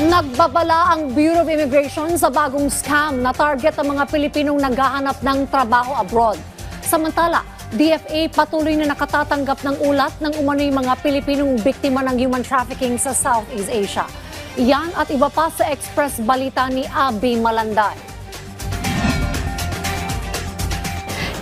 Nagbabala ang Bureau of Immigration sa bagong scam na target ang mga Pilipinong naghahanap ng trabaho abroad. Samantala, DFA patuloy na nakatatanggap ng ulat ng umano'y mga Pilipinong biktima ng human trafficking sa Southeast Asia. Yan at iba pa sa Express Balita ni Abby Malanday.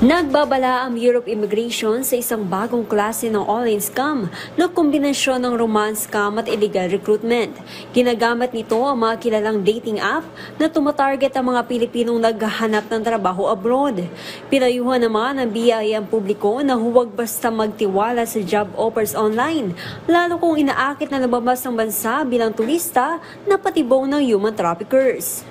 Nagbabala ang Bureau of Immigration sa isang bagong klase ng online scam na kombinasyon ng romance scam at illegal recruitment. Ginagamit nito ang mga kilalang dating app na tumatarget ang mga Pilipinong naghahanap ng trabaho abroad. Pinayuhan naman ng BIA ang publiko na huwag basta magtiwala sa job offers online, lalo kung inaakit na lumabas ng bansa bilang turista na patibong ng human traffickers.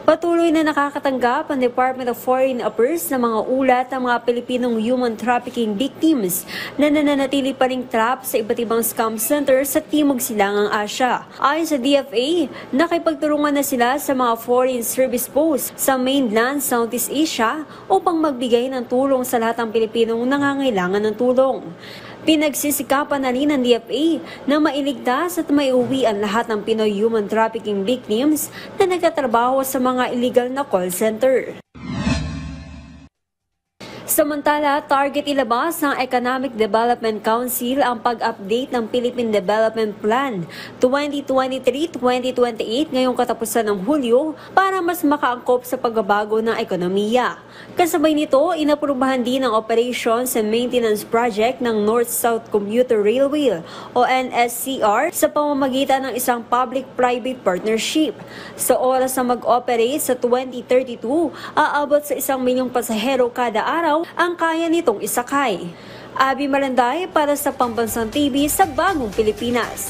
Patuloy na nakakatanggap ang Department of Foreign Affairs ng mga ulat ng mga Pilipinong human trafficking victims na nananatili pa ring trap sa iba't ibang scam center sa Timog Silangang Asya. Ayon sa DFA, nakipagtulungan na sila sa mga foreign service posts sa mainland Southeast Asia upang magbigay ng tulong sa lahat ng Pilipinong nangangailangan ng tulong. Pinagsisikapan na rin ng DFA na mailigtas at maiuwi ang lahat ng Pinoy human trafficking victims na nagtatrabaho sa mga illegal na call center. Samantala, target ilabas ng Economic Development Council ang pag-update ng Philippine Development Plan 2023-2028 ngayong katapusan ng Hulyo para mas makaangkop sa pagbabago ng ekonomiya. Kasabay nito, inaprubahan din ang Operations and Maintenance Project ng North-South Commuter Railway o NSCR sa pamamagitan ng isang public-private partnership. Sa oras na mag-operate sa 2032, aabot sa 1 milyong pasahero kada araw ang kaya nitong isakay. Abby Malanday para sa Pambansang TV sa Bagong Pilipinas.